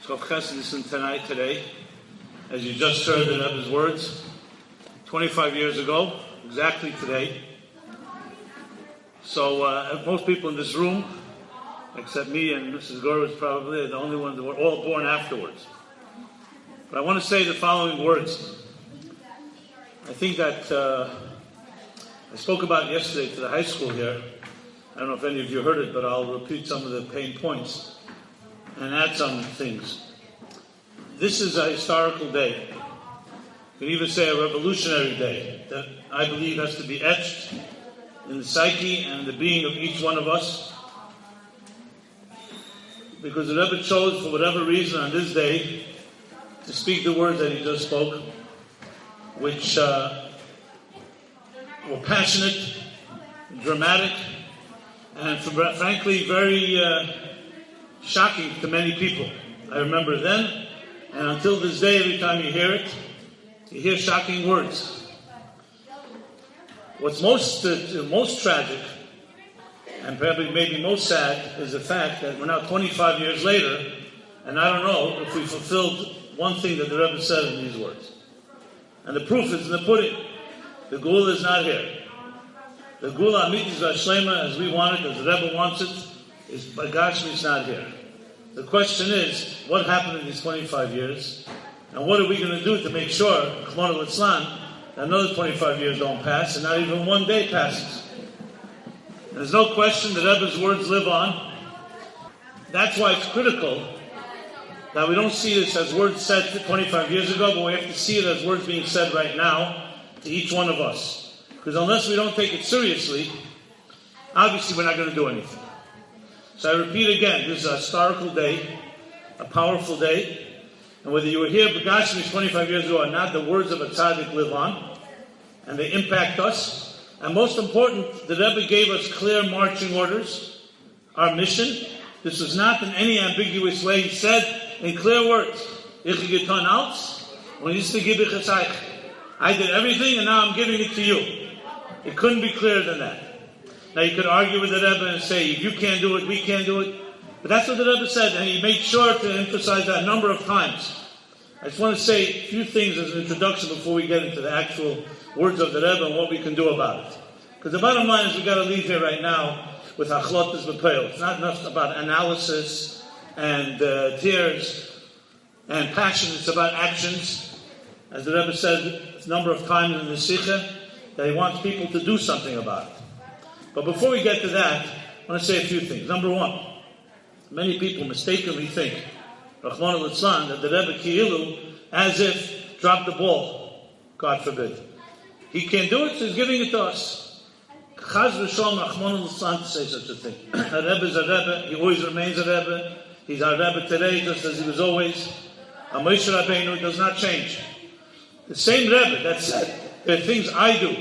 Jacobson today, as you just heard the Rebbe's words, 25 years ago, exactly today. So most people in this room, except me and Mrs. Gorwitz probably, are the only ones that were all born afterwards. But I want to say the following words. I think that I spoke about it yesterday to the high school here. I don't know if any of you heard it, but I'll repeat some of the main points and add some things. This is a historical day. You can even say a revolutionary day that I believe has to be etched in the psyche and the being of each one of us. Because the Rebbe chose, for whatever reason, on this day, to speak the words that he just spoke, which were passionate, dramatic, and frankly very shocking to many people. I remember then, and until this day, every time you hear it, you hear shocking words. What's most tragic, and probably maybe most sad, is the fact that we're now 25 years later, and I don't know if we fulfilled one thing that the Rebbe said in these words. And the proof is in the pudding. The Gula is not here. The Gula Amitis Vashlema, as we want it, as the Rebbe wants it, is Bagashmi is not here. The question is, what happened in these 25 years? And what are we going to do to make sure, Chmona Litzlan, that another 25 years don't pass, and not even one day passes? And there's no question that Rebbe's words live on. That's why it's critical that we don't see this as words said 25 years ago, but we have to see it as words being said right now to each one of us. Because unless we don't take it seriously, obviously we're not going to do anything. So I repeat again, this is a historical day, a powerful day, and whether you were here Begashmi 25 years ago or not, the words of a tzaddik live on, and they impact us. And most important, the Rebbe gave us clear marching orders, our mission. This was not in any ambiguous way. He said in clear words, I did everything and now I'm giving it to you. It couldn't be clearer than that. Now you could argue with the Rebbe and say, if you can't do it, we can't do it. But that's what the Rebbe said, and he made sure to emphasize that a number of times. I just want to say a few things as an introduction before we get into the actual words of the Rebbe and what we can do about it. Because the bottom line is we've got to leave here right now with achlotas b'peil. It's not enough about analysis and tears and passion. It's about actions. As the Rebbe said a number of times in the Sikha, that he wants people to do something about it. But before we get to that, I want to say a few things. Number one, many people mistakenly think, Rachmana Litzlan, that the Rebbe Ki'ilu, as if, dropped the ball. God forbid. He can't do it, so he's giving it to us. Chaz v'shalom Rachmana Litzlan to say such a thing. A Rebbe is a Rebbe. He always remains a Rebbe. He's our Rebbe today, just as he was always. A Moshe Rabbeinu does not change. The same Rebbe that said, there are things I do.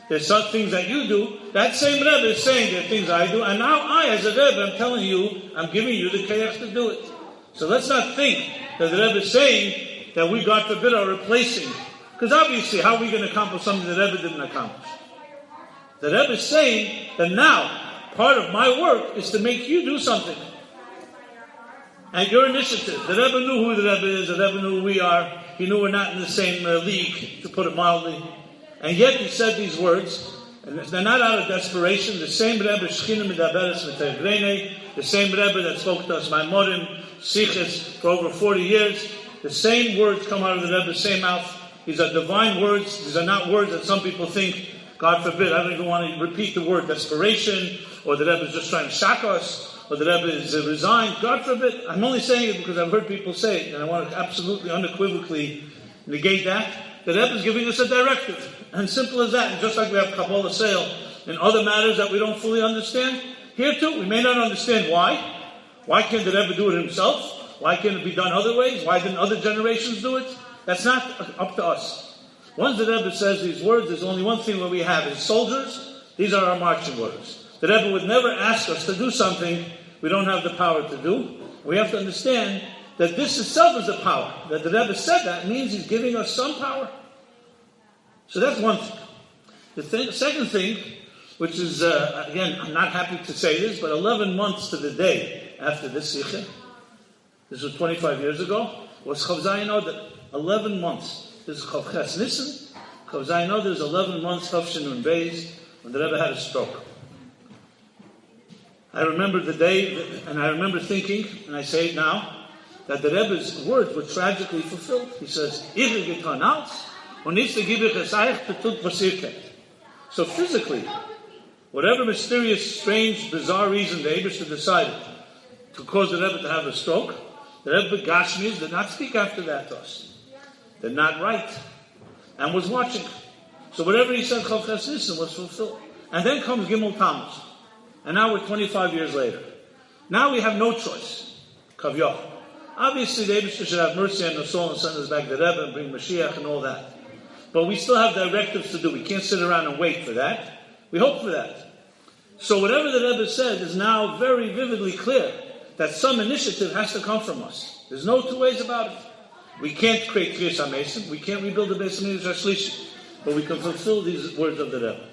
There's some things that you do. That same Rebbe is saying there are things I do. And now I, as a Rebbe, I'm telling you, I'm giving you the kayach to do it. So let's not think that the Rebbe is saying that we, God forbid, are replacing. Because obviously, how are we going to accomplish something the Rebbe didn't accomplish? The Rebbe is saying that now, part of my work is to make you do something. And your initiative. The Rebbe knew who the Rebbe is. The Rebbe knew who we are. He knew we're not in the same league, to put it mildly. And yet he said these words, and they're not out of desperation. The same Rebbe, Shechina Medaberes V'Tegrene, the same Rebbe that spoke to us, Maimorim, Siches, for over 40 years, the same words come out of the Rebbe's same mouth. These are divine words. These are not words that some people think, God forbid, I don't even want to repeat the word desperation, or the Rebbe is just trying to shock us, or the Rebbe is resigned. God forbid. I'm only saying it because I've heard people say it, and I want to absolutely, unequivocally negate that. The Rebbe is giving us a directive. And simple as that. And just like we have Kabbalah sale in other matters that we don't fully understand, here too, we may not understand why. Why can't the Rebbe do it himself? Why can't it be done other ways? Why didn't other generations do it? That's not up to us. Once the Rebbe says these words, there's only one thing that we have. As soldiers, these are our marching orders. The Rebbe would never ask us to do something we don't have the power to do. We have to understand that this itself is a power. That the Rebbe said that means he's giving us some power. So that's one thing. The second thing, which is, again, I'm not happy to say this, but 11 months to the day after this Sikha, this was 25 years ago, was Chav Zayin Adar, 11 months. This is Chav Ches Nissan. Chav Zayin Adar is 11 months, Tafshin Nun Beis, when the Rebbe had a stroke. I remember the day, and I remember thinking, and I say it now, that the Rebbe's words were tragically fulfilled. He says, so physically, whatever mysterious, strange, bizarre reason the Eibishter decided to cause the Rebbe to have a stroke, the Rebbe Gashmias did not speak after that to us. Did not write, and was watching. So whatever he said, Chav Ches Nissan, was fulfilled. And then comes Gimel Tammuz. And now we're 25 years later. Now we have no choice. Kavyoch. Obviously, the Eibishter should have mercy on us all and send us back to Rebbe and bring Moshiach and all that. But we still have directives to do. We can't sit around and wait for that. We hope for that. So whatever the Rebbe said is now very vividly clear that some initiative has to come from us. There's no two ways about it. We can't create Kriyas HaMesim. We can't rebuild the Beis HaMikdash HaShlishi. But we can fulfill these words of the Rebbe.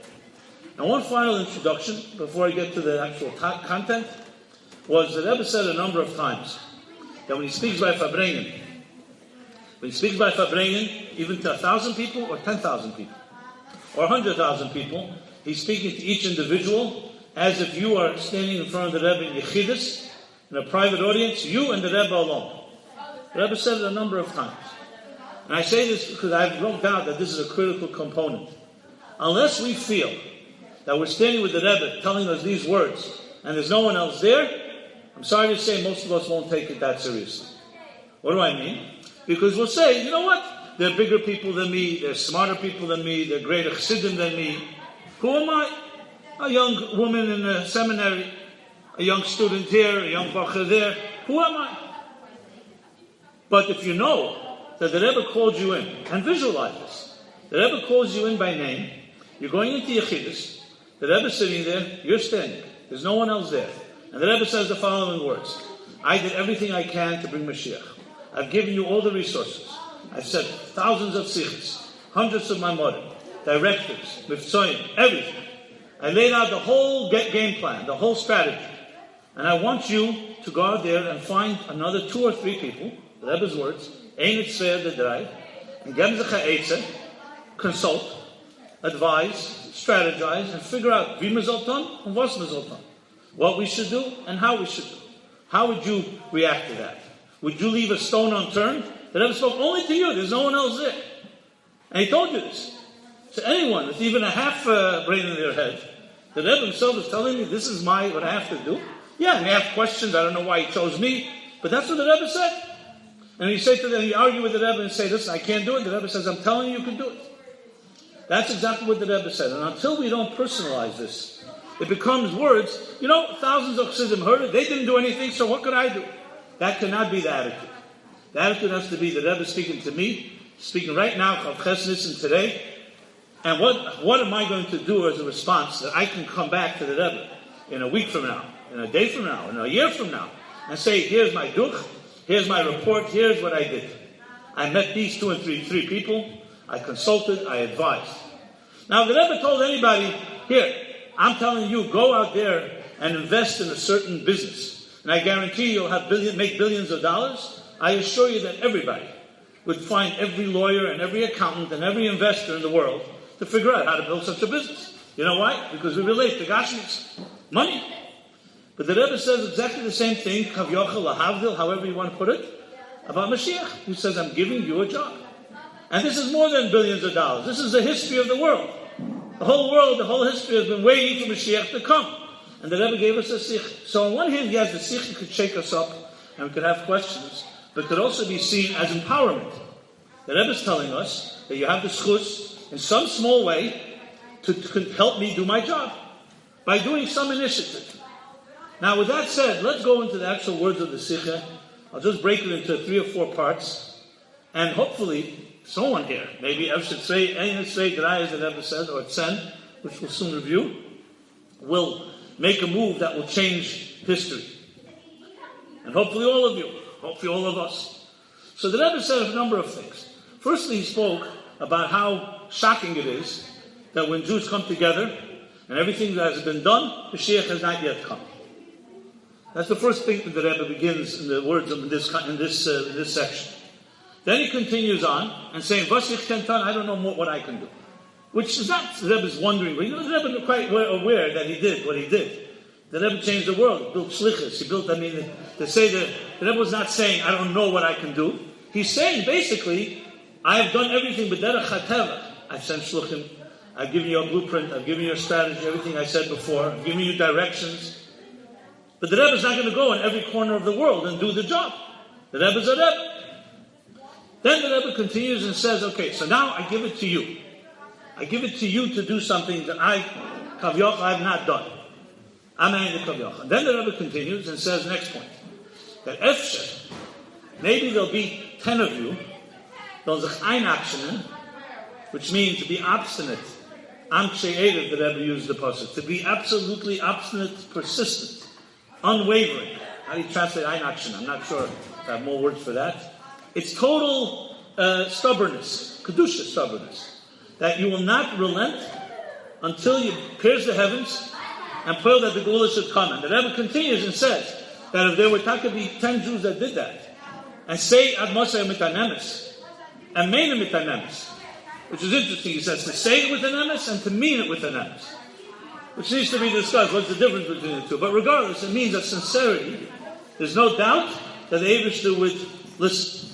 Now, one final introduction, before I get to the actual content, was the Rebbe said a number of times that when he speaks by Fabrengen, even to 1,000 people or 10,000 people or 100,000 people, he's speaking to each individual as if you are standing in front of the Rebbe in Yechidus, in a private audience, you and the Rebbe alone. The Rebbe said it a number of times. And I say this because I have no doubt that this is a critical component. Unless we feel that we're standing with the Rebbe telling us these words and there's no one else there, I'm sorry to say most of us won't take it that seriously. What do I mean? Because we'll say, you know what? They're bigger people than me, they're smarter people than me, they're greater chassidim than me. Who am I? A young woman in a seminary, a young student here, a young bacher there. Who am I? But if you know that the Rebbe called you in, and visualize this, the Rebbe calls you in by name, you're going into Yechidus, the Rebbe's sitting there, you're standing, there's no one else there. And the Rebbe says the following words: I did everything I can to bring Moshiach. I've given you all the resources. I've said thousands of sikhs, hundreds of mamorim, directives, miftzoyim, everything. I laid out the whole game plan, the whole strategy. And I want you to go out there and find another 2 or 3 people, the Rebbe's words, ein et zver de drei, and geben sich a eitze, consult, advise, strategize, and figure out wie man soll tun and was man soll tun. What we should do and how we should do. How would you react to that? Would you leave a stone unturned? The Rebbe spoke only to you. There's no one else there. And he told you this. To anyone with even a half brain in their head, the Rebbe himself is telling me this is what I have to do. Yeah, and they have questions. I don't know why he chose me. But that's what the Rebbe said. And he said to them, he argued with the Rebbe and say, listen, I can't do it. The Rebbe says, I'm telling you can do it. That's exactly what the Rebbe said. And until we don't personalize this, it becomes words. You know, thousands of chassidim heard it. They didn't do anything, so what could I do? That cannot be the attitude. The attitude has to be the Rebbe speaking to me, speaking right now, Chav Ches Nissan today. And what am I going to do as a response that I can come back to the Rebbe in a week from now, in a day from now, in a year from now, and say, here's my duch, here's my report, here's what I did. I met these 2 and 3 people, I consulted, I advised. Now, if the Rebbe told anybody, here, I'm telling you, go out there and invest in a certain business, and I guarantee you'll make billions of dollars, I assure you that everybody would find every lawyer and every accountant and every investor in the world to figure out how to build such a business. You know why? Because we relate to Gashmis, money. But the Rebbe says exactly the same thing, Kavyochel, Lahavdil, however you want to put it, about Moshiach, who says, I'm giving you a job. And this is more than billions of dollars. This is the history of the world. The whole world, the whole history has been waiting for Moshiach to come. And the Rebbe gave us a sikh. So on one hand, he has the sikh, he could shake us up, and we could have questions, but could also be seen as empowerment. The Rebbe is telling us that you have the schus, in some small way, to help me do my job, by doing some initiative. Now, with that said, let's go into the actual words of the sikha. I'll just break it into 3 or 4 parts, and hopefully, someone here, maybe I should say, Ein Tzvei Drei, as the Rebbe said, or Tzen, which we'll soon review, will make a move that will change history. And hopefully all of you, hopefully all of us. So the Rebbe said a number of things. Firstly, he spoke about how shocking it is that when Jews come together and everything that has been done, Mashiach has not yet come. That's the first thing that the Rebbe begins in the words in this section. Then he continues on and saying, "Was ich kann tun, I don't know what I can do," which is not the Rebbe's wondering. But the Rebbe is quite aware that he did what he did. The Rebbe changed the world. He built shlichus. He built. To say that the Rebbe was not saying, "I don't know what I can do." He's saying basically, "I have done everything but derech hateva. I've sent shluchim. I've given you a blueprint. I've given you a strategy. Everything I said before. I've given you directions." But the Rebbe is not going to go in every corner of the world and do the job. The Rebbe is a Rebbe. Then the Rebbe continues and says, "Okay, so now I give it to you. I give it to you to do something that I have not done. I'm not in the Kavyoch." And then the Rebbe continues and says, next point, that efshe, maybe there'll be 10 of you, they'll sich einachshenen, which means to be obstinate. Am kshe'erev, the Rebbe used the pasuk, to be absolutely obstinate, persistent, unwavering. How do you translate einachshenen? I'm not sure if I have more words for that. It's total stubbornness, kedusha stubbornness, that you will not relent until you pierce the heavens and pray that the Geulah should come. And the Rebbe continues and says that if there were to be 10 Jews that did that, and say ad Moshe mitanemes, and mean it mitanemes, which is interesting, he says to say it with an emes and to mean it with an emes, which needs to be discussed. What's the difference between the two? But regardless, it means that sincerity. There's no doubt that the Eibishter would listen.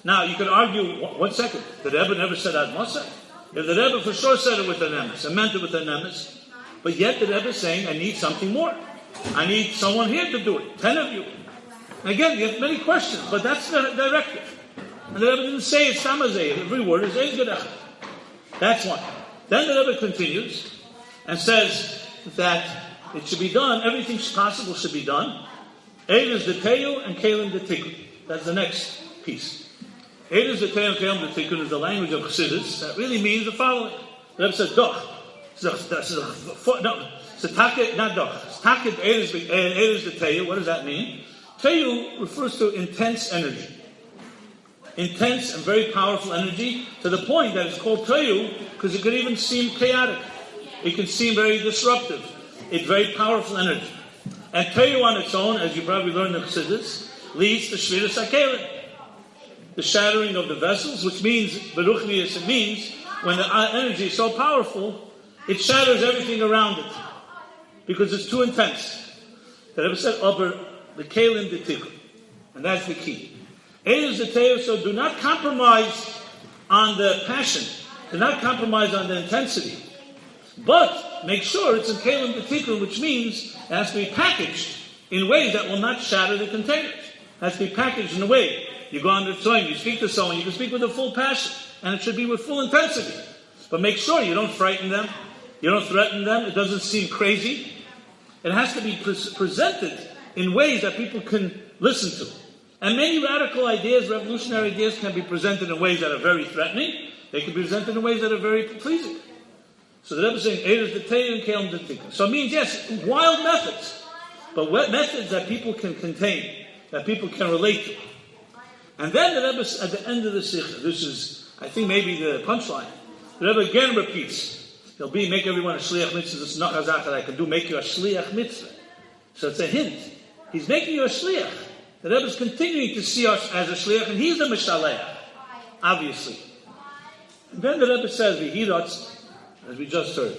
Now, you could argue, one second, the Rebbe never said ad Moshe. If the Rebbe for sure said it with an emes and meant it with an emes, but yet the Rebbe is saying, I need something more. I need someone here to do it. 10 of you. And again, you have many questions, but that's the directive. And the Rebbe didn't say it's Tamazeh. Every word is Eid Gedech. That's one. Then the Rebbe continues and says that it should be done, everything possible should be done. Eid is the Teyu and Kalim the Tikkun. That's the next piece. Eid is the Teyu and Kalim the Tikkun is the language of Chassidus. That really means the following. The Rebbe said, Doch. No, so Taket, not Doch. Taket, Eid is the Teyu. What does that mean? Teyu refers to intense energy. Intense and very powerful energy to the point that it's called Teyu because it could even seem chaotic. It can seem very disruptive. It's very powerful energy. And Teyu on its own, as you probably learned in Chassidus, leads to Shviras HaKelim, the shattering of the vessels, which means, Beruchnius, it means, when the energy is so powerful, it shatters everything around it because it's too intense. The Rebbe said, "Ober the Kalim the Tikkun," and that's the key. Eid is the Teyu, so do not compromise on the passion, do not compromise on the intensity, but make sure it's in Kalim the Tikkun, which means it has to be packaged in ways that will not shatter the containers. It has to be packaged in a way. You go on the tzom, you speak to someone, you can speak with a full passion, and it should be with full intensity. But make sure you don't frighten them, you don't threaten them, it doesn't seem crazy. It has to be presented in ways that people can listen to. And many radical ideas, revolutionary ideas, can be presented in ways that are very threatening. They can be presented in ways that are very pleasing. So the Rebbe is saying, Eid is the Teyu and Kalim the Tikkun. So it means, yes, wild methods, but what methods that people can contain, that people can relate to. And then the Rebbe, at the end of the Sikha, this is, I think, maybe the punchline. The Rebbe again repeats, he'll be, make everyone a Shliach Mitzvah. This is not Hazak that I can do, make you a Shliach Mitzvah. So it's a hint. He's making you a Shliach. The Rebbe is continuing to see us as a Shliach, and he's the Mishaleach, obviously. And then the Rebbe says, V'hiratz, as we just heard,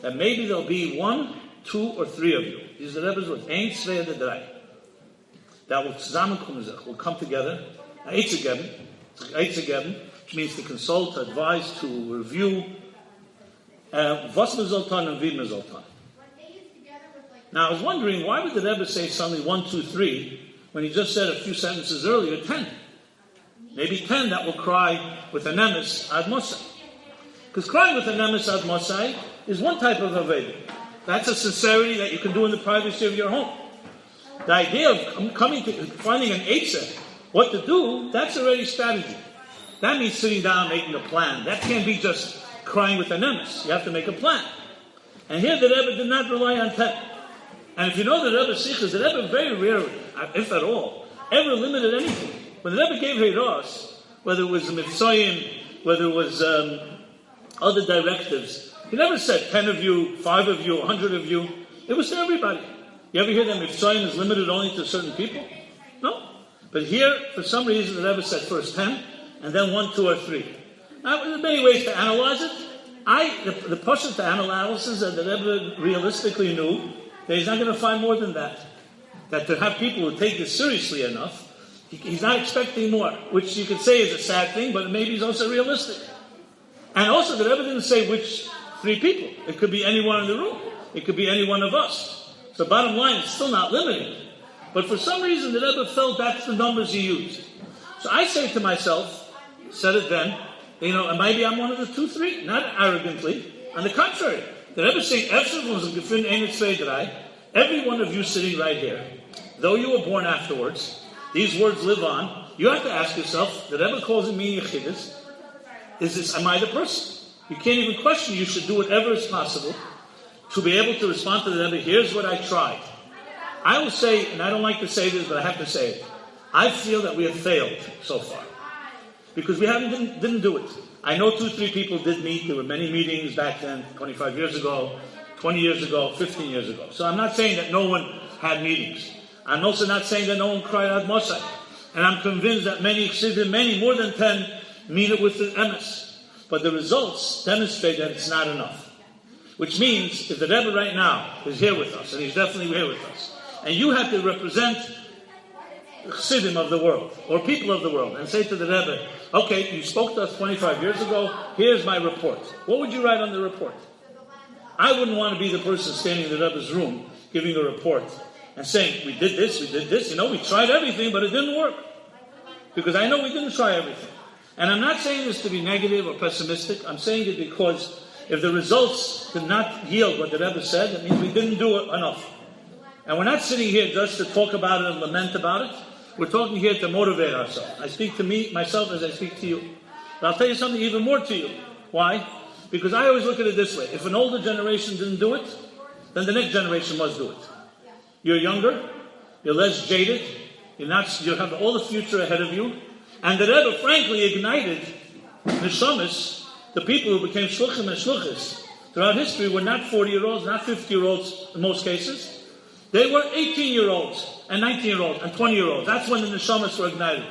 that maybe there'll be 1, 2, or 3 of you. These are the Rebbe's words. Ein, zwei, oder drei. That will zusammenkommen, will come together. Eitzegeben, which means to consult, to advise, to review. Was man soll tun and wie man soll tun. Now I was wondering, why would the Rebbe say suddenly 1, 2, 3 when he just said a few sentences earlier 10? Maybe 10 that will cry with an emes ad Moshe. Because crying with an emes ad Moshe is one type of aveda. That's a sincerity that you can do in the privacy of your home. The idea of coming to finding an eitzah, what to do, that's already strategy. That means sitting down, making a plan. That can't be just crying with an emes. You have to make a plan. And here the Rebbe did not rely on 10. And if you know the Rebbe's sikhs, the Rebbe very rarely, if at all, ever limited anything. When the Rebbe gave Heiros, whether it was Mitzayim, whether it was other directives, he never said 10 of you, 5 of you, 100 of you. It was to everybody. You ever hear that Mifsoim is limited only to certain people? No. But here, for some reason, the Rebbe said first 10, and then 1, 2, or 3. Now, there are many ways to analyze it. The person to analysis that the Rebbe realistically knew that he's not going to find more than that. That to have people who take this seriously enough, he's not expecting more, which you could say is a sad thing, but maybe he's also realistic. And also, the Rebbe didn't say which 3 people. It could be anyone in the room. It could be any one of us. So bottom line, it's still not limited. But for some reason, the Rebbe felt that's the numbers he used. So I say to myself, said it then, and maybe I'm one of the 2, 3, not arrogantly. On the contrary, the Rebbe is saying, every one of you sitting right here, though you were born afterwards, these words live on. You have to ask yourself, the Rebbe calls me Yechidus, am I the person? You can't even question. You should do whatever is possible to be able to respond to the Rebbe. Here's what I tried. I will say, and I don't like to say this, but I have to say it. I feel that we have failed so far. Because we didn't do it. I know 2, 3 people did meet. There were many meetings back then, 25 years ago, 20 years ago, 15 years ago. So I'm not saying that no one had meetings. I'm also not saying that no one cried out Moshiach. And I'm convinced that many, more than 10, mean it with the emes. But the results demonstrate that it's not enough. Which means, if the Rebbe right now is here with us, and he's definitely here with us, and you have to represent the Chassidim of the world, or people of the world, and say to the Rebbe, okay, you spoke to us 25 years ago, here's my report. What would you write on the report? I wouldn't want to be the person standing in the Rebbe's room, giving a report, and saying, we did this, we tried everything, but it didn't work. Because I know we didn't try everything. And I'm not saying this to be negative or pessimistic, I'm saying it because if the results did not yield what the Rebbe said, that means we didn't do it enough. And we're not sitting here just to talk about it and lament about it. We're talking here to motivate ourselves. I speak to myself as I speak to you. But I'll tell you something even more to you. Why? Because I always look at it this way. If an older generation didn't do it, then the next generation must do it. You're younger, you're less jaded, you have all the future ahead of you. And the Rebbe, frankly, ignited neshamas. The people who became shluchim and shluchis throughout history were not 40-year-olds, not 50-year-olds in most cases. They were 18-year-olds and 19-year-olds and 20-year-olds. That's when the neshamas were ignited.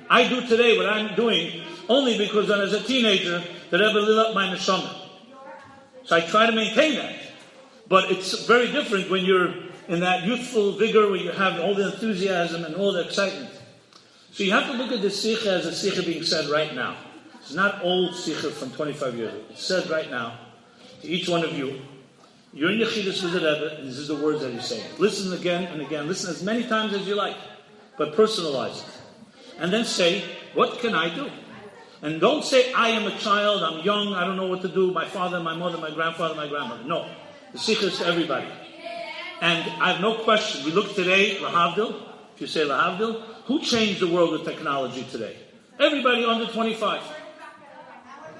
I do today what I'm doing only because when I was a teenager, the Rebbe lit up my neshama. So I try to maintain that. But it's very different when you're in that youthful vigor where you have all the enthusiasm and all the excitement. So you have to look at this sikha as a sikha being said right now. It's not old sikha from 25 years ago. It's said right now to each one of you. You're in Yechidus with the Rebbe, and this is the words that he's saying. Listen again and again. Listen as many times as you like, but personalize it. And then say, what can I do? And don't say, I am a child, I'm young, I don't know what to do, my father, my mother, my grandfather, my grandmother. No. The sikha is to everybody. And I have no question. We look today, Lahavdil, if you say Lahavdil, who changed the world with technology today? Everybody under 25.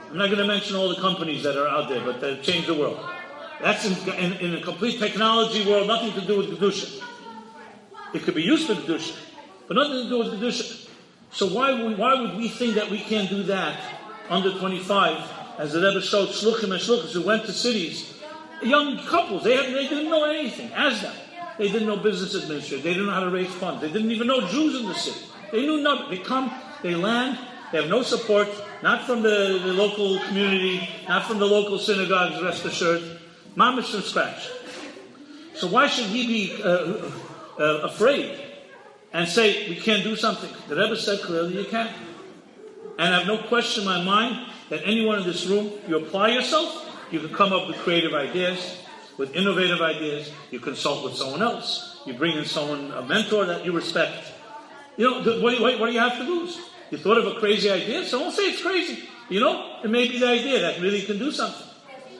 I'm not going to mention all the companies that are out there, but they've changed the world. That's in a complete technology world, nothing to do with Kedusha. It could be used for Kedusha, but nothing to do with Kedusha. So why would we think that we can't do that under 25, as the Rebbe showed shluchim and shluchas who went to cities, young couples, they didn't know anything, as them. They didn't know business administration, they didn't know how to raise funds, they didn't even know Jews in the city. They knew nothing. They come, they land, they have no support, not from the local community, not from the local synagogues, rest assured. Mamish from scratch. So why should he be afraid and say, we can't do something? The Rebbe said clearly you can. And I have no question in my mind that anyone in this room, you apply yourself, you can come up with creative ideas, with innovative ideas, you consult with someone else, you bring in someone, a mentor that you respect. What do you have to lose? You thought of a crazy idea? Someone say it's crazy. It may be the idea that really can do something.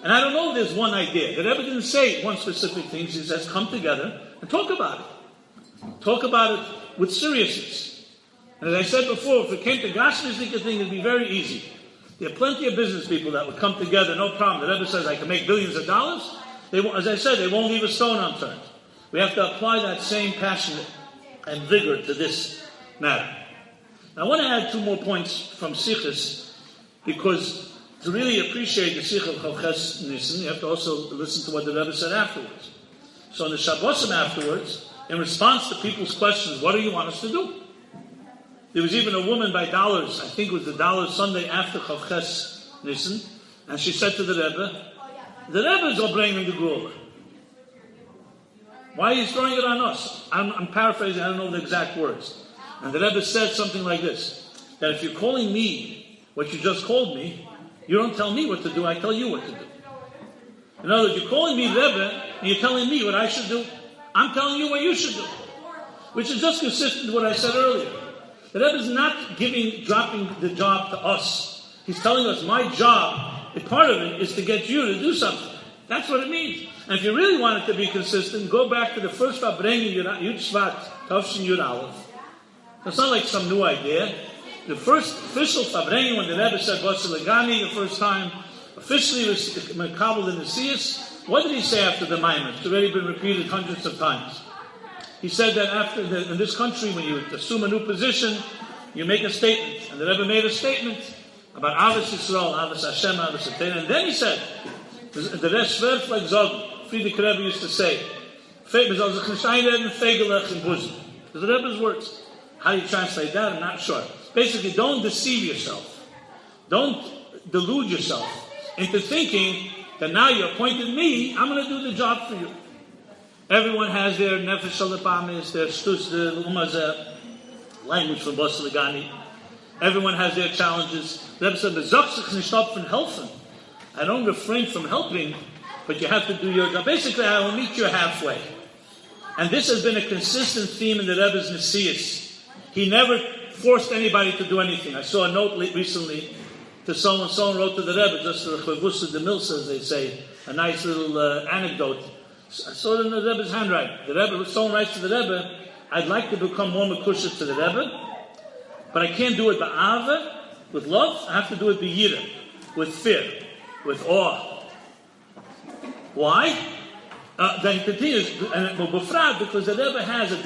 And I don't know if there's one idea. The Rebbe didn't say one specific thing. He says, come together and talk about it. Talk about it with seriousness. And as I said before, if it came to Gashmisnika thing, it would be very easy. There are plenty of business people that would come together, no problem. The Rebbe says, I can make billions of dollars. As I said, they won't leave a stone unturned. We have to apply that same passion and vigor to this matter. Now, I want to add 2 more points from Sikhs, because to really appreciate the Sikh of Chavches Nissan, you have to also listen to what the Rebbe said afterwards. So in the Shabbosim afterwards, in response to people's questions, what do you want us to do? There was even a woman by dollars, I think it was the dollar Sunday after Chavches Nissan, and she said to the Rebbe is all bringing the Gula. Why are you throwing it on us? I'm paraphrasing, I don't know the exact words. And the Rebbe said something like this, that if you're calling me what you just called me, you don't tell me what to do, I tell you what to do. In other words, you're calling me Rebbe, and you're telling me what I should do. I'm telling you what you should do. Which is just consistent with what I said earlier. The Rebbe is not dropping the job to us. He's telling us my job, a part of it, is to get you to do something. That's what it means. And if you really want it to be consistent, go back to the first Fabrengen Yud Shvat, Tavshin Yud Aleph. It's not like some new idea. The first official Fabrengen, when the Rebbe said Vasilagani the first time, officially was Mekabel in the Siyas, what did he say after the Maimon? It's already been repeated hundreds of times. He said that in this country, when you assume a new position, you make a statement. And the Rebbe made a statement about Avos Yisrael, Avos Hashem, Avos Atena. And then he said, the rest schwer like Zog, Friedrich Rebbe used to say, the Rebbe's words. How do you translate that? I'm not sure. Basically, don't deceive yourself. Don't delude yourself into thinking that now you appointed me, I'm going to do the job for you. Everyone has their nefesh alapamis, their stus, the umazeh, language from Basilagani. Everyone has their challenges. The Rebbe said, helfen. I don't refrain from helping, but you have to do your job. Basically, I will meet you halfway. And this has been a consistent theme in the Rebbe's Nesius. He never forced anybody to do anything. I saw a note recently to someone wrote to the Rebbe, just the Chavus de Milsa, as they say, a nice little anecdote. I saw it in the Rebbe's handwriting. The Rebbe, someone writes to the Rebbe, I'd like to become more Mekushah to the Rebbe, but I can't do it ba'ava, with love. I have to do it b'yira, with fear, with awe. Why? Then he continues, because the Rebbe has the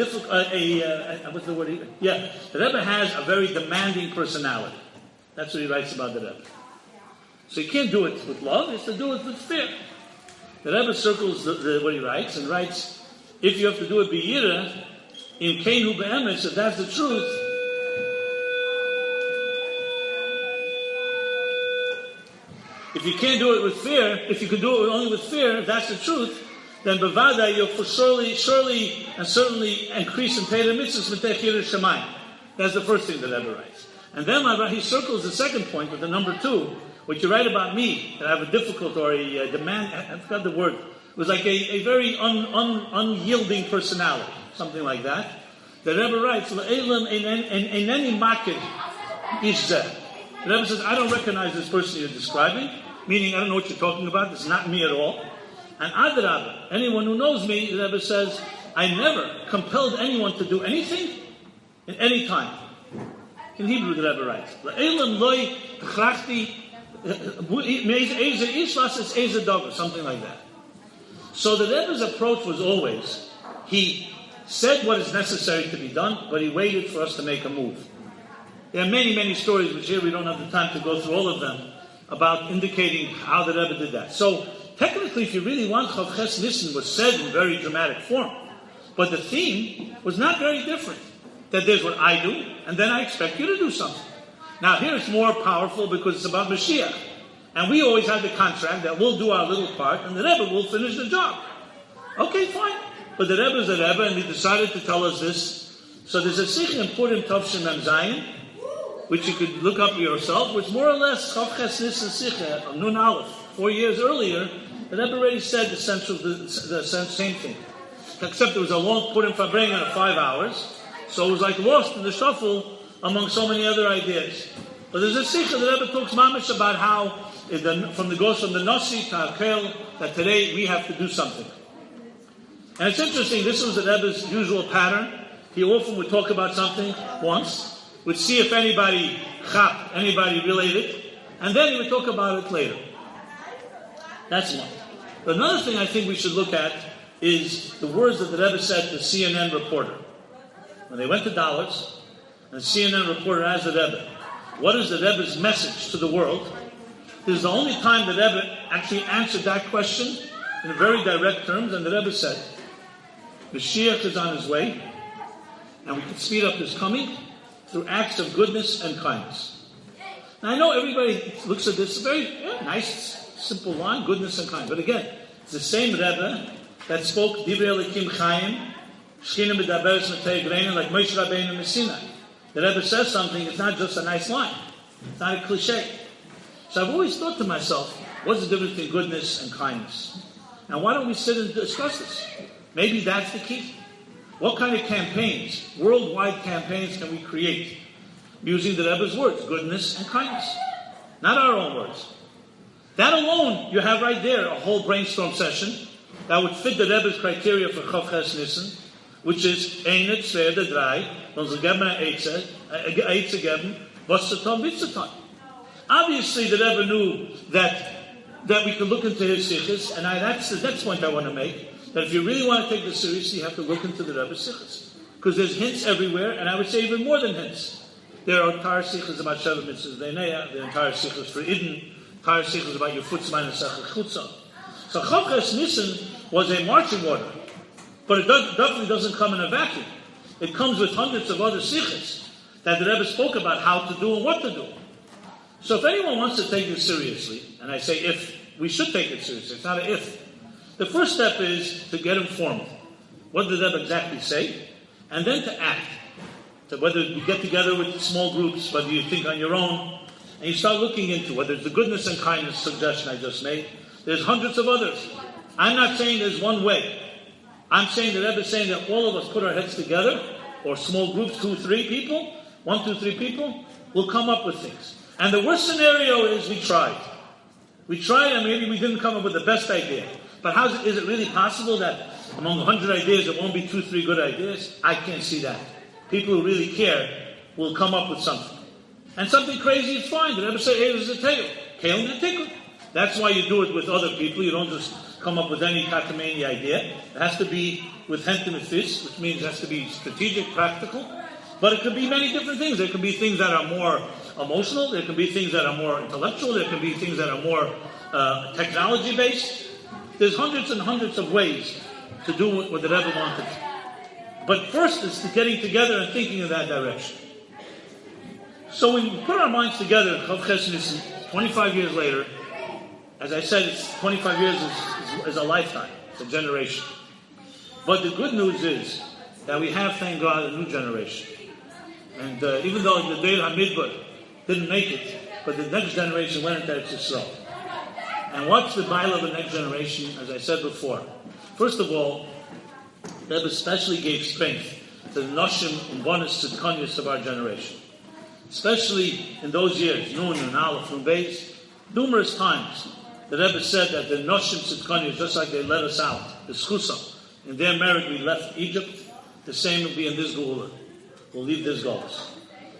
Rebbe has a very demanding personality. That's what he writes about the Rebbe. So you can't do it with love, you have to do it with fear. The Rebbe circles what he writes, and writes, if you have to do it b'yira, in keinu be'emes, if that's the truth, if you can't do it with fear, if you can do it only with fear, if that's the truth, then bevada you'll surely and certainly increase in Torah mitzvahs mitech yiras shamayim. That's the first thing that Rebbe writes. And then he circles the second point with the number 2, which you write about me, that I have a difficult or a demand, I forgot the word. It was like a very unyielding personality, something like that. The Rebbe writes, Le'elam eineni makir ish zeh. The Rebbe says, I don't recognize this person you're describing, meaning I don't know what you're talking about, it's not me at all. And Adrabah, anyone who knows me, the Rebbe says, I never compelled anyone to do anything in any time. In Hebrew, the Rebbe writes, Le'elam loy t'chrachti something like that. So the Rebbe's approach was always, he said what is necessary to be done, but he waited for us to make a move. There are many, many stories, which here we don't have the time to go through all of them, about indicating how the Rebbe did that. So, technically, if you really want, Chavches Nissen was said in very dramatic form. But the theme was not very different. That there's what I do, and then I expect you to do something. Now, here it's more powerful because it's about Moshiach. And we always had the contract that we'll do our little part, and the Rebbe will finish the job. Okay, fine. But the Rebbe is the Rebbe, and he decided to tell us this. So there's a Sikh in Purim Tavshin Mem Zayin, which you could look up yourself, which more or less, Chavches Nissen Sikh, Nun Aleph, 4 years earlier, the Rebbe already said the same thing. Except there was a long Purim Fabrengen of 5 hours, so it was like lost in the shuffle among so many other ideas. But there's a Sikh that the Rebbe talks mamish about how, goes from the Nasi to Hakel, that today we have to do something. And it's interesting, this was the Rebbe's usual pattern. He often would talk about something once, would see if anybody related, and then he would talk about it later. That's one. But another thing I think we should look at is the words that the Rebbe said to CNN reporter. When they went to Dallas, and the CNN reporter asked the Rebbe, what is the Rebbe's message to the world? This is the only time the Rebbe actually answered that question in very direct terms, and the Rebbe said, Moshiach is on his way, and we can speed up his coming through acts of goodness and kindness. Now I know everybody looks at this very nice, simple line, goodness and kindness. But again, it's the same Rebbe that spoke Divrei Elikim Chaim, Shechina Medaberes Matei Greina, like Moshe Rabbeinu Sinai. The Rebbe says something, it's not just a nice line. It's not a cliche. So I've always thought to myself, what's the difference between goodness and kindness? Now why don't we sit and discuss this? Maybe that's the key. What kind of campaigns, worldwide campaigns, can we create using the Rebbe's words, goodness and kindness? Not our own words. That alone, you have right there a whole brainstorm session that would fit the Rebbe's criteria for Chof Ches Nissen, which is Eine, Zwei, oder Drei, uns geben Eitze geben, was zu tun, wie zu tun. Obviously, the Rebbe knew that we could look into his sichos, and that's the next point I want to make, that if you really want to take this seriously, you have to look into the Rebbe's sichos. Because there's hints everywhere, and I would say even more than hints. There are entire sichos about Sheva Mitzvahs Beinea, the entire sichos for Eden, entire sichos about your Futzman and Sechach Chutzah. So Chof Ches Nissen was a marching order, but it definitely doesn't come in a vacuum. It comes with hundreds of other sichos that the Rebbe spoke about how to do and what to do. So if anyone wants to take this seriously, and I say if, we should take it seriously, it's not an if. The first step is to get informed. What did the Rebbe exactly say? And then to act. So whether you get together with small groups, whether you think on your own, and you start looking into whether it's the goodness and kindness suggestion I just made. There's hundreds of others. I'm not saying there's one way. I'm saying the Rebbe is saying that all of us put our heads together, or small groups, 2, 3 people, 1, 2, 3 people, will come up with things. And the worst scenario is we tried. We tried and maybe we didn't come up with the best idea. But is it really possible that among 100 ideas there won't be 2, 3 good ideas? I can't see that. People who really care will come up with something. And something crazy is fine. The Rebbe said, hey, there's a tail. Kale and a tickle. That's why you do it with other people. You don't just come up with any katamani idea. It has to be with hent and fist, which means it has to be strategic, practical. But it could be many different things. There can be things that are more emotional. There can be things that are more intellectual. There can be things that are more technology-based. There's hundreds and hundreds of ways to do what the Rebbe wanted. But first, it's getting together and thinking in that direction. So when we put our minds together, Chof Ches Nissen, 25 years later, as I said, it's 25 years is a lifetime. It's a generation. But the good news is that we have, thank God, a new generation. And even though the Deir HaMidbar didn't make it, but the next generation went into Eretz Yisrael. And what's the Bible of the next generation? As I said before, first of all, Rebbe especially gave strength to the Noshim and Bonus to Kanyas of our generation. Especially in those years, Nun and Aleph and Beis, numerous times, the Rebbe said that the Noshim Tzidkanias, just like they let us out, the Schusam, in their merit we left Egypt, the same will be in this Geula. We'll leave this goals.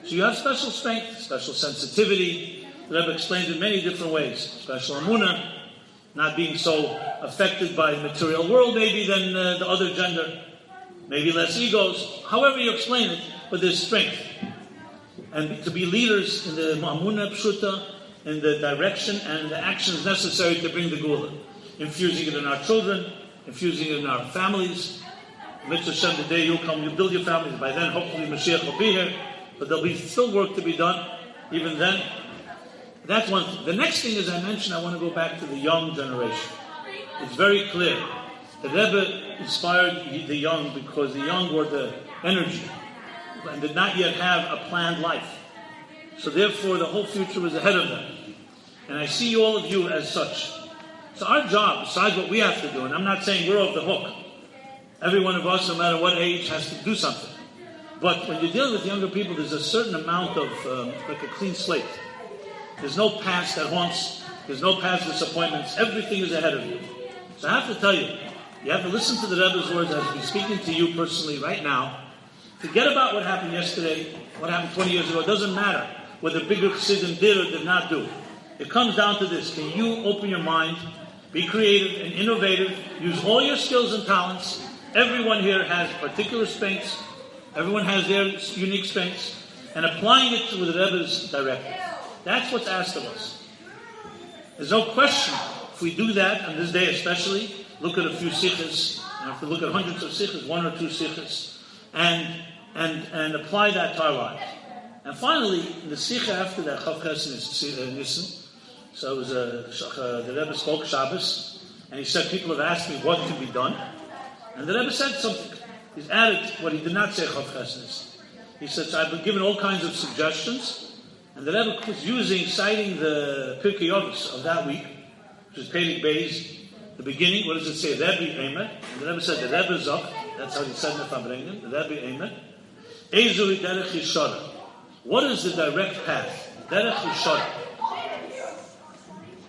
So you have special strength, special sensitivity. The Rebbe explained in many different ways. Special Amunah, not being so affected by the material world maybe than the other gender. Maybe less egos. However you explain it, but there's strength. And to be leaders in the Amunah Pshuta, in the direction and the actions necessary to bring the Geula. Infusing it in our children, infusing it in our families. Mitzvah Shem, the day you'll come, you build your families. By then, hopefully, Moshiach will be here. But there'll be still work to be done, even then. That's one thing. The next thing, as I mentioned, I want to go back to the young generation. It's very clear. The Rebbe inspired the young because the young were the energy and did not yet have a planned life. So therefore, the whole future was ahead of them. And I see all of you as such. So our job, besides what we have to do, and I'm not saying we're off the hook. Every one of us, no matter what age, has to do something. But when you're dealing with younger people, there's a certain amount of, like a clean slate. There's no past that haunts. There's no past disappointments. Everything is ahead of you. So I have to tell you, you have to listen to the Rebbe's words as we're speaking to you personally right now. Forget about what happened yesterday, what happened 20 years ago. It doesn't matter whether bigger Chassidim did or did not do. It comes down to this. Can you open your mind, be creative and innovative, use all your skills and talents? Everyone here has particular strengths. Everyone has their unique strengths. And applying it to the Rebbe's directive. That's what's asked of us. There's no question. If we do that, on this day especially, look at a few sikhs You have to look at hundreds of sikhs, one or two sikhs, and apply that to our lives. And finally, in the sikha after that, Chavches Nissan, so it was the Rebbe spoke Shabbos, and he said, people have asked me what can be done. And the Rebbe said something. He's added what he did not say, Chavches Nissan. He said, so I've been given all kinds of suggestions, and the Rebbe was citing the Pirkei Avos of that week, which is Pedig Beis, the beginning. What does it say? Rebbe Eimer. And the Rebbe said, the Rebbe is up. That's how he said in the Fabrengen. The Rebbe Eimer. Ezuri Derech Yishara. What is the direct path? Derech Yishara.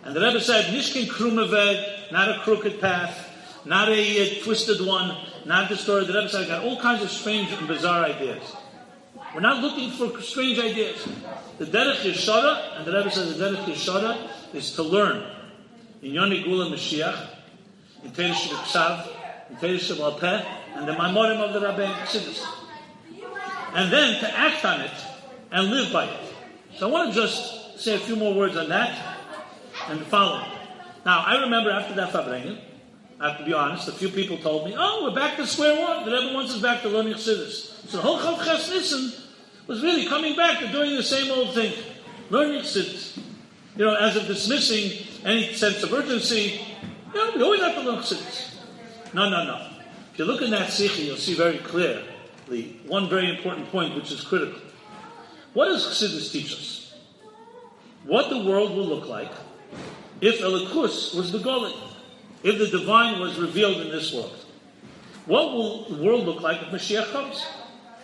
And the Rebbe said, Nishkin Krumaved, not a crooked path, not a twisted one, not distorted. The Rebbe said, I got all kinds of strange and bizarre ideas. We're not looking for strange ideas. The Derech Yeshara, and the Rebbe says the Derech Yeshara is to learn in Yoni Gula Moshiach, in Teresh Rivkah, in Teresh Rabbi, and the Maimorim of the Rabbi and Chassidus. And then to act on it and live by it. So I want to just say a few more words on that and the following. Now, I remember after that Fabrengen, I have to be honest, a few people told me, we're back to square one. The Rebbe wants us back to learning Chassidus. So the whole Chavches Nissan was really coming back to doing the same old thing. Learning Chassidus. As of dismissing any sense of urgency, we always have to learn Chassidus. No. If you look in that Sikha, you'll see very clearly one very important point which is critical. What does Chassidus teach us? What the world will look like if Elikus was the Golem, if the divine was revealed in this world. What will the world look like if Moshiach comes?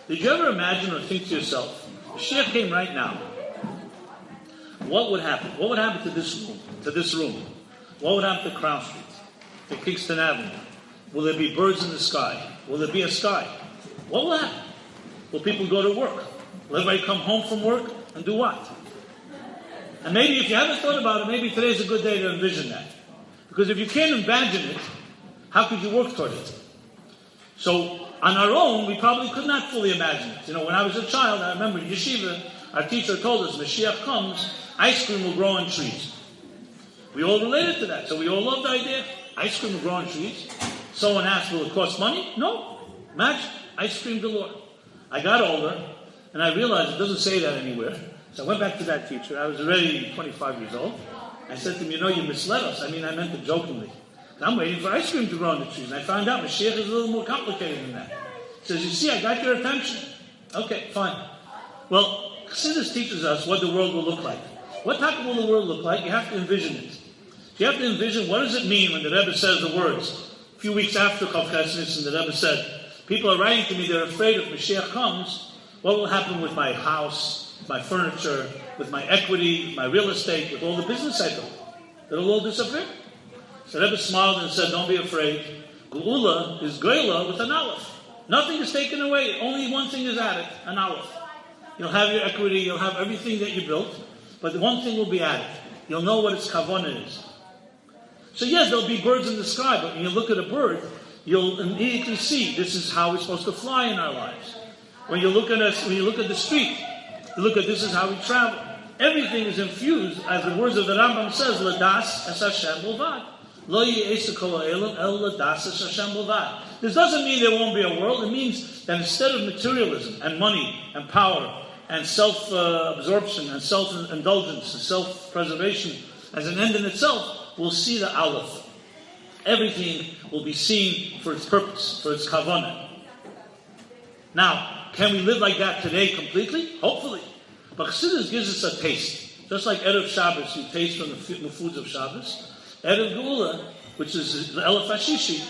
Did you ever imagine or think to yourself, Moshiach came right now, what would happen? What would happen to this room? What would happen to Crown Street, to Kingston Avenue? Will there be birds in the sky? Will there be a sky? What will happen? Will people go to work? Will everybody come home from work and do what? And maybe if you haven't thought about it, maybe today's a good day to envision that. Because if you can't imagine it, how could you work toward it? So, on our own, we probably could not fully imagine it. When I was a child, I remember in yeshiva, our teacher told us, Moshiach comes, ice cream will grow on trees. We all related to that, so we all loved the idea. Ice cream will grow on trees. Someone asked, will it cost money? No. Magic. Ice cream galore. I got older, and I realized it doesn't say that anywhere. So I went back to that teacher. I was already 25 years old. I said to him, you misled us. I meant it jokingly. I'm waiting for ice cream to grow on the trees. And I found out Mashiach is a little more complicated than that. He says, you see, I got your attention. Okay, fine. Well, Chassidus teaches us what the world will look like. What type will the world look like? You have to envision it. You have to envision, what does it mean when the Rebbe says the words? A few weeks after Chavches Nissan, the Rebbe said, people are writing to me, they're afraid if Mashiach comes, what will happen with my house, my furniture, with my equity, my real estate, with all the business I built? It'll all disappear. So the Rebbe smiled and said, don't be afraid. Geula is Geula with an aleph. Nothing is taken away. Only one thing is added, an aleph. You'll have your equity, you'll have everything that you built, but one thing will be added. You'll know what its kavanah is. So yes, there'll be birds in the sky, but when you look at a bird, you'll immediately see this is how we're supposed to fly in our lives. When you look at the street, you look at this is how we travel. Everything is infused, as the words of the Rambam says, Ladas es Hashem Bovad. Lo ye'esu kol ha'elam el ladas es Hashem Bovad. This doesn't mean there won't be a world. It means that instead of materialism and money and power and self-absorption and self-indulgence and self-preservation as an end in itself, we'll see the aleph. Everything will be seen for its purpose, for its kavanah. Now, can we live like that today completely? Hopefully. But Chassidus gives us a taste. Just like Erev Shabbos, you taste from the foods of Shabbos. Erev Geula, which is the Elef HaShishi,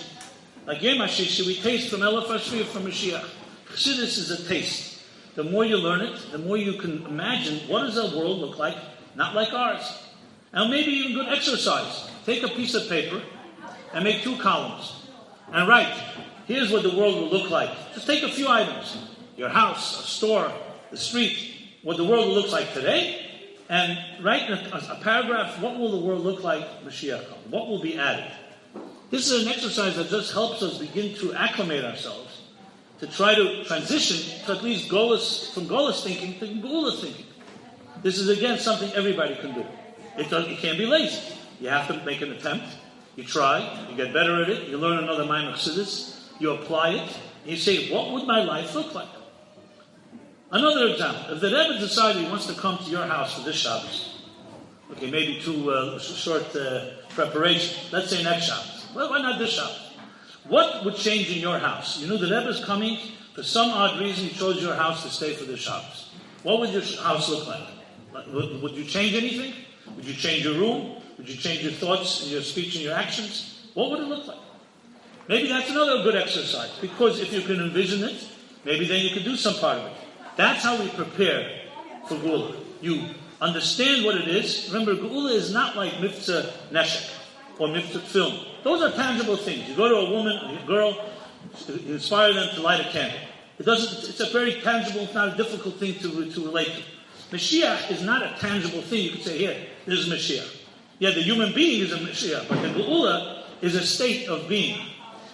like Yom HaShishi, we taste from Elef HaShishi, from Mashiach. Chassidus is a taste. The more you learn it, the more you can imagine what does a world look like, not like ours. And maybe even good exercise. Take a piece of paper and make 2 columns. And write, here's what the world will look like. Just take a few items. Your house, a store, the street, what the world looks like today, and write a paragraph, what will the world look like Moshiach comes? What will be added? This is an exercise that just helps us begin to acclimate ourselves, to try to transition to at least from Golas thinking to Geula thinking. This is, again, something everybody can do. You can't be lazy. You have to make an attempt. You try, you get better at it, you learn another Maimon Chassidus, you apply it, and you say, what would my life look like? Another example, if the Rebbe decided he wants to come to your house for this Shabbos, okay, maybe too short preparation, let's say next Shabbos, well, why not this Shabbos? What would change in your house? You know the Rebbe is coming, for some odd reason he chose your house to stay for this Shabbos. What would your house look like? Would you change anything? Would you change your room? Would you change your thoughts and your speech and your actions? What would it look like? Maybe that's another good exercise, because if you can envision it, maybe then you can do some part of it. That's how we prepare for Geula. You understand what it is. Remember, Geula is not like Mivtza Neshek or Mivtza Film. Those are tangible things. You go to a woman, a girl, you inspire them to light a candle. It's a very tangible, it's not a difficult thing to relate to. Mashiach is not a tangible thing. You could say, here, this is Mashiach. Yeah, the human being is a Mashiach, but the Geula is a state of being.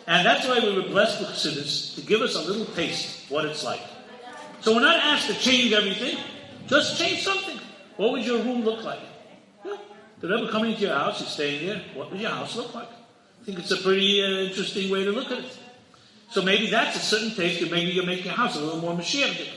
And that's why we were blessed with Chassidus to give us a little taste of what it's like. So we're not asked to change everything, just change something. What would your room look like? Yeah. The Rebbe coming to your house, you're staying there, what would your house look like? I think it's a pretty interesting way to look at it. So maybe that's a certain taste, maybe you make your house a little more Mashiach.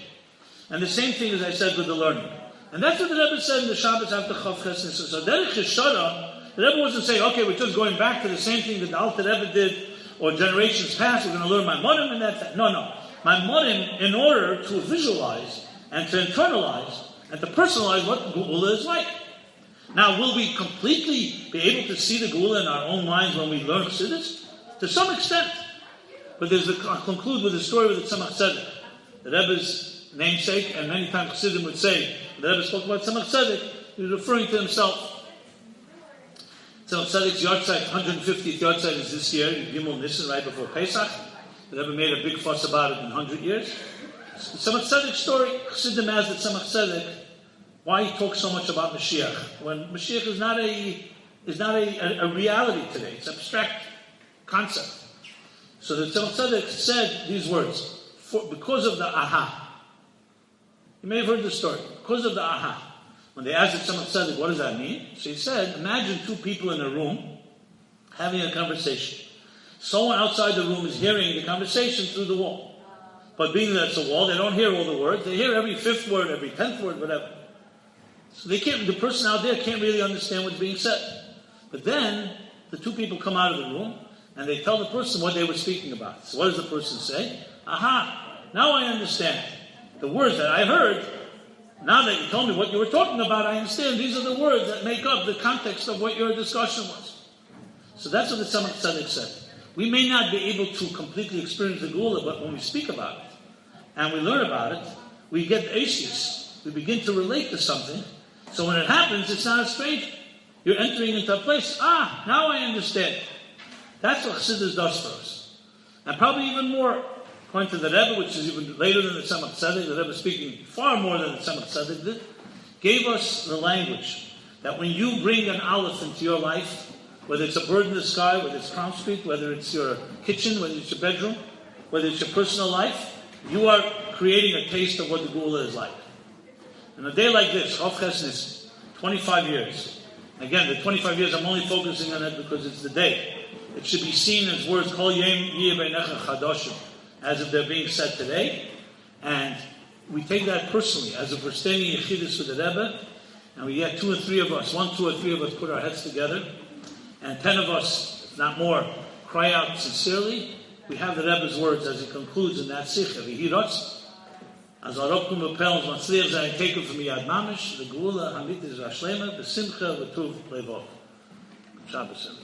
And the same thing as I said with the learning. And that's what the Rebbe said in the Shabbos after Chav Ches. So Derech Yeshara, the Rebbe wasn't saying, okay, we're just going back to the same thing that the Alter Rebbe did, or generations past, we're going to learn my Morim and that. No. My Morim, in order to visualize and to internalize and to personalize what Geula is like. Now, will we completely be able to see the Geula in our own minds when we learn Chassidus? To some extent. But I'll conclude with a story with the Tzemach Tzedek, the Rebbe's namesake, and many times Chassidim would say, the Rebbe spoke about Tzemach Tzedek, he was referring to himself. Tzemach Tzedek's yahrzeit, 150th yahrzeit is this year, Gimel Nissan, right before Pesach. The Rebbe made a big fuss about it in 100 years. The Tzemach Tzedek story, Chassidim asked the Tzemach Tzedek why he talks so much about Mashiach, when Mashiach is not a reality today. It's an abstract concept. So the Tzemach Tzedek said these words, because of the aha. You may have heard the story. Because of the aha. When they asked the Tzemach Tzedek, what does that mean? So he said, imagine two people in a room having a conversation. Someone outside the room is hearing the conversation through the wall. But being that it's a wall, they don't hear all the words. They hear every fifth word, every 10th word, whatever. So the person out there can't really understand what's being said. But then, the two people come out of the room, and they tell the person what they were speaking about. So what does the person say? Aha, now I understand. The words that I heard, now that you told me what you were talking about, I understand. These are the words that make up the context of what your discussion was. So that's what the Tzemach Tzedek said. We may not be able to completely experience the Geula, but when we speak about it, and we learn about it, we get the Asius. We begin to relate to something. So when it happens, it's not a stranger. You're entering into a place. Now I understand. That's what Chassidus does for us. And probably even more, according to the Rebbe, which is even later than the Tzemach Tzedek, the Rebbe speaking far more than the Tzemach Tzedek did, gave us the language that when you bring an aleph into your life, whether it's a bird in the sky, whether it's Crown Street, whether it's your kitchen, whether it's your bedroom, whether it's your personal life, you are creating a taste of what the Geula is like. And a day like this, Chav Ches, 25 years. Again, the 25 years, I'm only focusing on it because it's the day. It should be seen as words, Kol Yom Yeh Beinecha Chadoshim, as if they're being said today. And we take that personally, as if we're standing in Yechidus with the Rebbe, and we get 2 or 3 of us, 1, 2 or 3 of us put our heads together, and 10 of us, if not more, cry out sincerely. We have the Rebbe's words as he concludes in that Sikha, V'hirotz, as Arobkum B'pel, Matzliach Zayin Tekum from Yad Mamish, the Geula Hamit is Rashlema, the Simcha, the Tuv Levov. Shabbos.